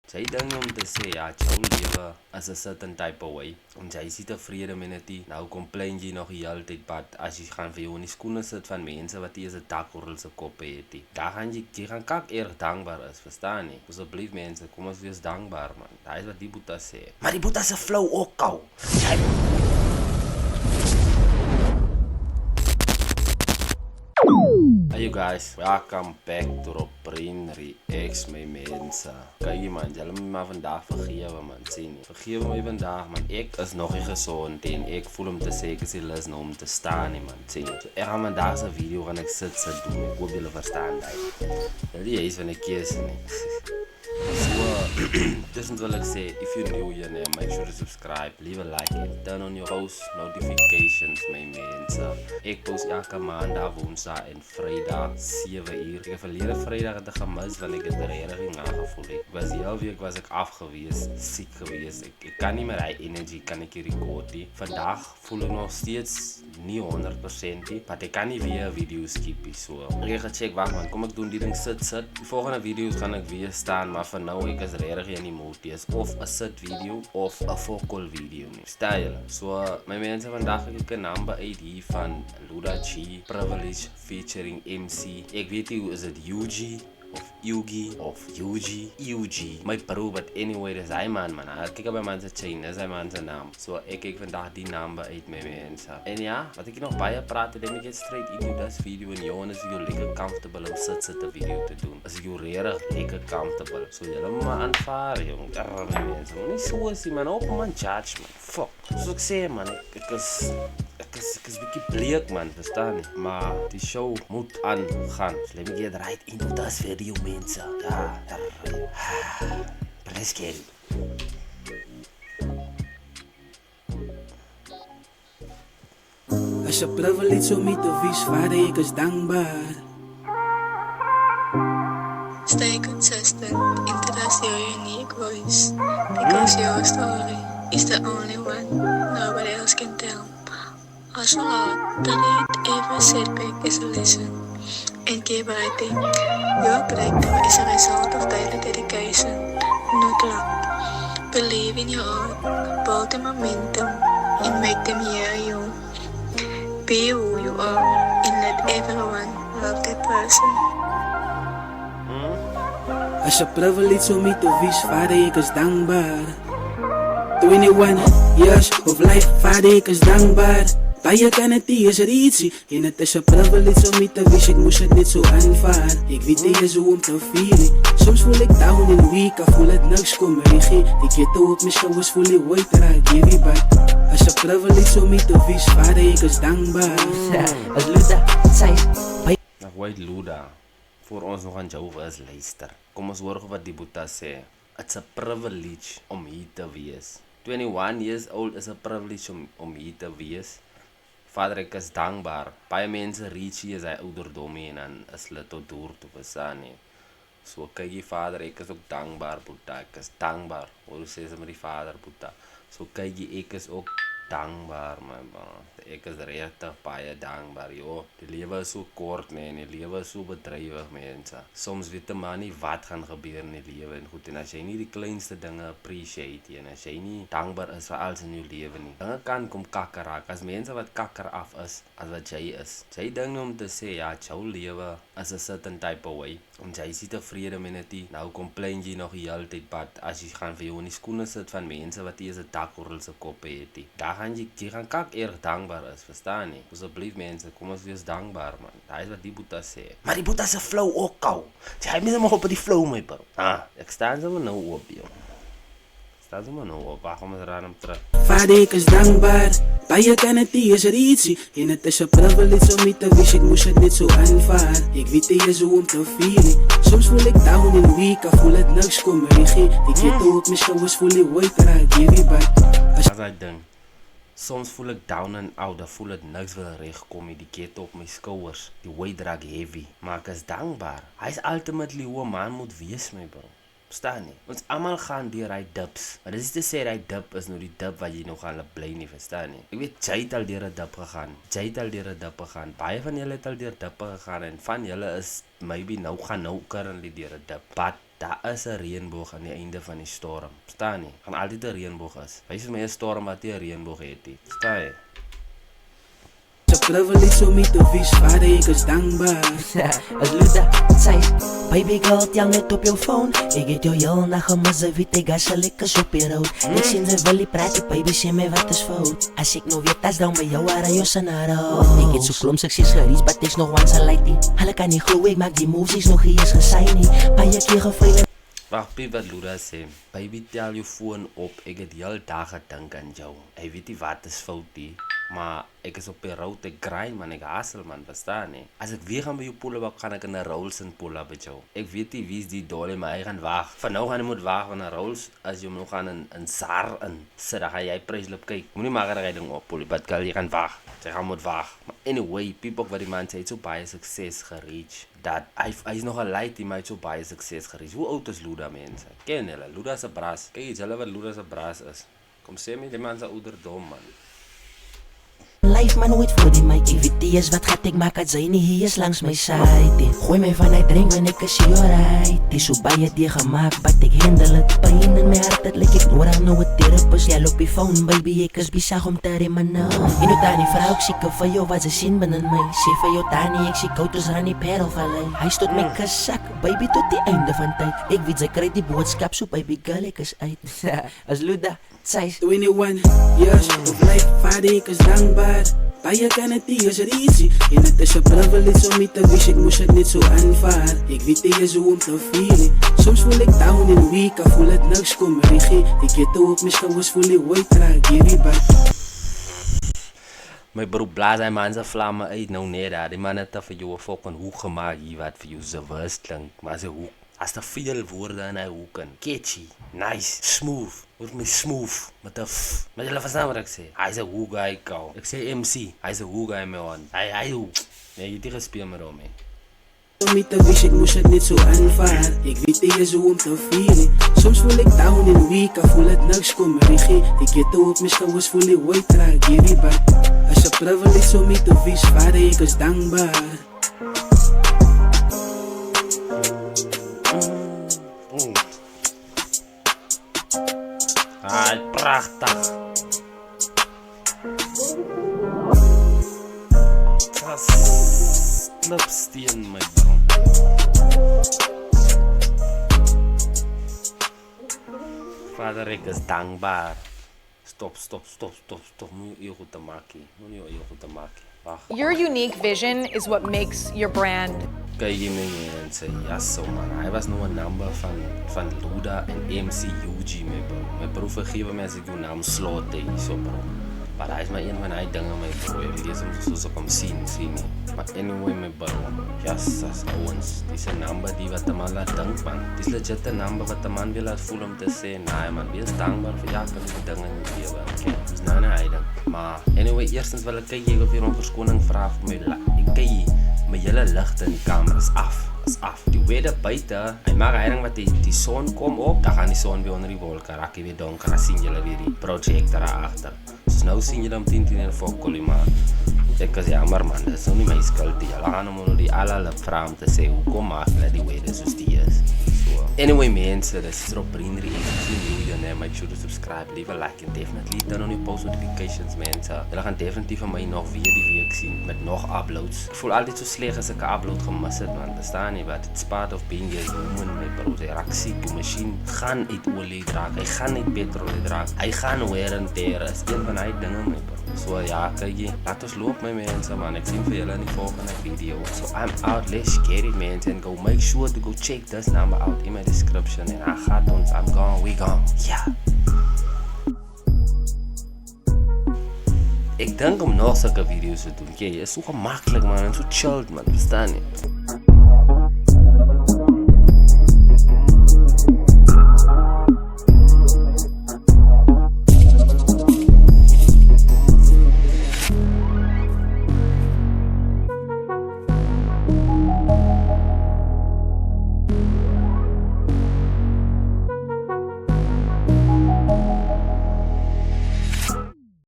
Sy ding om te sê, ja, jou lewe is 'n certain type of way. En jy is nie tevrede met dit. Nou complain jy nog die hele tyd, but as jy gaan vir jou in die skoene sit van mense wat eers 'n dak oor hulle koppe het, daar gaan jy gaan kak erg dankbaar is, verstaan nie? Asseblief mense, kom ons wees dankbaar, man. Daai is wat die Boeta sê. Maar die Boeta se flow ook kou. Hey you guys, welcome back to Robin Reacts, my mense. Kyk man, julle moet my vandag vergewe man, sien nie. Vergewe my vandag man, ek is nog nie gesond en ek voel om te sê ek is nie lus nou om te staan nie man, sien nie. So ek gaan vandag se video gaan ek sit doen, ek hoop julle verstaan dit. Dit is van 'n keuse nie. Tussen wil ek sê, if you're new here, make sure to subscribe, leave a like and turn on your post notifications, my mense. Ek post elke maandag, woensdag en vrydag 7 uur. Ek het verlede vrydag het gemis want ek het regtig nie nagevoel nie. Ek was die hele week was ek afgewees, siek gewees. Ek kan nie meer hy energy kan ek hier record nie. Vandag voel ek nog steeds nie 100% nie, maar ek kan nie weer 'n video skip nie. So ek het gecheck, wag man, kom ek doen die ding sit. Die volgende video's gaan ek weer staan, maar vir nou ek is regtig in die mood. Dis of 'n sit video of 'n vocal video nie. Style. So my mense, vandag ek 'n number 8 hier van Luda G, Privilege featuring MC. Ek weet nie, is dit UG of Yugi of UG, my bro, but anyway, dis hy man. Ek kyk op my man se chain, dis hy man se naam. So ek vandag die number 8 my mense. En ja, wat ek nog baie praat, let me get straight into this video en jou is jy lekker comfortable om sit 'n video te doen. As jy regtig lekker comfortable. So julle moet maar aanvaar, jong. My mense, nie so as jy man op man judge man. Fuck. So ek sê man, ek is bietjie bleek man, verstaan nie? Maar die show moet aangaan. So let me get right into this video mense. Ja, let's get it. As 'n privilege om mee te wees, Vader, ek is dankbaar. Stay consistent into this your unique voice, because your story is the only one nobody else can tell. Also out that every setback is a lesson, and keep writing. Your breakthrough is a result of daily dedication, not luck. Believe in your art, build the momentum, and make them hear you. Be who you are, and let everyone love that person. As 'n privilege om mee te wees, Vader, ek is dankbaar. 21 years of life, Vader, ek is dankbaar. Baie kan het nie is ietsie, en het is 'n privilege om mee te wees, ek moes het net so aanvaar. Ek weet nie is hoe om te vier. Soms voel ek down en weak, ek voel het niks kom regie. Die kette op my skouers voel die weight raak heavy, but as 'n privilege om mee te wees, Vader, ek is dankbaar. As Luda sê, Ek weet Luda, voor ons nog aan jou is luister. Kom ons hoor wat die Boeta sê. It's a privilege om hier te wees. 21 years old is a privilege om hier te wees. Vader, ek is dankbaar. Baie mense reach hier is hy ouderdom en dan is hulle tot door te verstaan nie. So kyk jy Vader, ek is ook dankbaar Boeta, ek is dankbaar. Hoe sê sy met die Vader Boeta? So kyk jy, ek is ook dankbaar my man. Ek is regtig baie dankbaar joh. Die lewe is so kort nee, en die lewe is so bedrywig mense. Soms weet jy maar nie wat gaan gebeur in die lewe en goed, en as jy nie die kleinste dinge appreciate en as jy nie dankbaar is vir alles in jou lewe nie, dinge kan kom kakker raak. As mense wat kakker af is as wat jy is. Jy ding om te sê, ja, jou lewe is 'n certain type of way. En jy is nie tevrede met dit. Nou complain jy nog die hele tyd, but as jy gaan vir jou in die skoene sit van mense wat eers 'n dak oor hulle koppe het, daar gaan jy gaan kak erg dankbaar is, verstaan nie? Asseblief mense, kom ons wees dankbaar man. Daai is wat die Boeta sê. Maar die Boeta se flow ook kou. Jy moet maar op die flow my bro. Ek staan sommer nou op joh. Staan sommer nou op. Wag, kom ons ry hom terug. Vader, ek is dankbaar. Baie kan het nie is ietsie, en het is 'n privilege om mee te wees, ek moes het net so aanvaar. Ek weet nie is hoe om te vier. Soms voel ek down en weak, ek voel het niks kom regie. Die kette op my skouers voel die weight raak heavy, but As hy ding. Soms voel ek down en out, dan voel het niks wil regkom nie, die kette op my skouers, die weight raak heavy, maar ek is dankbaar. Hy is ultimately hoe 'n man moet wees my bro. Verstaan nie? Ons almal gaan deur hy dips. Maar dis nie te sê hy dip is nou die dip wat jy nog gaan bly nie, verstaan nie? Ek weet jy het al deur 'n dip gegaan. Baie van julle het al deur dippe gegaan en van julle is maybe nou currently deur 'n dip. But daar is 'n reënboog aan die einde van die storm. Verstaan nie? Gaan altyd 'n reënboog is. Wys vir my 'n storm wat nie 'n reënboog het nie. Verstaan jy? It's a privilege om mee te wees, vader, ek is dankbaar. As Luda zei, baby girl, tel net op jou phone. Ik het jou heel nacht gemis, weet ik als je lekker op je rood. Ik zie ze wil die praten, baby, sê my wat is fout. Als ik nou weet, as dan bij jou waar je scenario. Ik het zo klom succes gericht, but is nog once a lighty. Hulle kan niet gloeien, ik maak die moves, is nog eens gesign nie. Paar je keer geveilen. Wacht, Piet, wat Luda sê. Baby, tel jou foon op. Ek het heel dag gedink aan jou. Hy weet nie wat is fout nie. Maar ek is op die road, ek grind man, ek hustle man, verstaan nie. As ek weer gaan by jou pull-up, gaan ek in 'n Rolls in pull-up met jou. Ek weet nie wie is die dolly, maar hy gaan wag. Van nou gaan hy moet wag van 'n Rolls, as jy hom nog gaan in SAR in. Sit, dan gaan jy pryslip kyk. Moenie maar dat hy ding op pull-up, but girl, jy gaan wag. Jy gaan moet wag. Maar anyway, people wat die man sê, hy het so baie sukses gereach. Dat hy is nog 'n light, maar hy het so baie sukses gereach. Hoe oud is Luda, mense? Ken julle? Luda se bras. Kyk iets, hulle wat Luda se bras is. Kom sê my, die man se ouderdom man. Life man nooit voor die mic, EVT is wat gaat ik maak als zij niet hier is langs mijn side. Gooi mij vanuit drink en ik is alright. Die zo bij je die gemaakt, but ik handle het. Pijn in mijn hart, dat lik ik door aan nou het therapist. Jij loopt je phone baby, ik is bizar om te remmen nou. In het aan die vrouw, ik zie van jou wat ze zien binnen mij. Zeg van jou Tani, ik zie kouders aan die perl vallen. Hij stoot mijn kazak, baby tot die einde van tijd. Ik weet ze krijgt die boodschap, zo baby girl, ik is uit. Als Luda, zij 21 years of life, vader, ek is dankbaar. Baie kan het nie, is easy. En het is 'n privilege om mee te wees, ek moes het net so aanvaar. Ek weet nie eens hoe om te feel. Soms voel ek down en weak, ek voel het niks kom regie. Ek het op my skouers voel die weight raak, hierdie bak. My bro, blaas hy man se vlamme uit nou net daar. Die man het vir jou 'n fucking hoek gemaak hier wat vir jou se worst klink. Maar sy hoek, as te veel woorde in hy hoek in. Catchy, nice, smooth. Hoor my smooth, met 'n f. Maar jy verstaan wat ek sê. Hy is 'n hoek guy kou. Ek sê MC, hy is 'n hoek guy man. Hy hoe. Nee, jy het nie gespeel met hom nie. Om mee te wees, ek moes het net so aanvaar. Ek weet nie eens hoe om te feel. Soms voel ek down en weak, ek voel het niks kom regie. Ek het op my skouers voel die weight raak, hierdie bak. Is 'n privilege om mee te wees, vader, ek is dankbaar. Ah, prachtig. Slipsteen, my bro. Vader, ek is dankbaar. Stop. Moet jy goed te maak nie. Wacht. Your unique vision is what makes your brand. Kijk je me en zei, ja zo man, hij was nog een nummer van Luda en MC UG, mijn bro. Mijn bro vergeef me als ik uw naam sloot tegen zo bro. Maar hij is maar een van die dingen, mijn bro. Je weet eens om zo kom zien nie. Maar anyway, mijn bro, ja, sas ouwens. Die is een nummer die wat de man laat denken, man. Die is legit een nummer wat de man wil laat voelen om te zeggen, nee man, wees dankbaar voor elke dingen in je leven, oké? Dat is nou een heiding. Maar anyway, eerstens wil ik kijken of je om verskoning vraag voor mij. Ik kijk je. My hele ligte in die kamer is af. Die weather buite, hy maak heiring wat die son kom op, dan gaan die son weer onder die wolke, raak jy weer donker, dan sien julle weer die projector daarachter. Dus nou sien julle om 10 en fokkolie, maar ek is jammer man, dit is nou nie my skuld die, julle gaan om die allerlip vraag om te sê, hoekom maak julle die weather soos die is. Anyway mense, dit is Rob Brindri, if you new here, make sure to subscribe, leave a like and definitely turn on your post notifications mense. Julle gaan definitief van my nog weer die week sien met nog uploads. Ek voel altyd so sleg as ek 'n upload gemis het man, verstaan nie wat, it's part of being a human my bro, die raak siek, die machine gaan uit olie draak, hy gaan uit petrol draak, hy gaan wear and tear, is een van die dinge my bro. So ja, kijk je, laat ons loop my mense man, ek sien vir julle in die volgende video. So I'm out, let's get it mense, and go make sure to go check this number out in my description, en hij gaat ons, I'm gone, we gone, ja. Ik denk om nog zulke video's te doen, je is zo gemakkelijk man, en zo chilled man, verstaan je?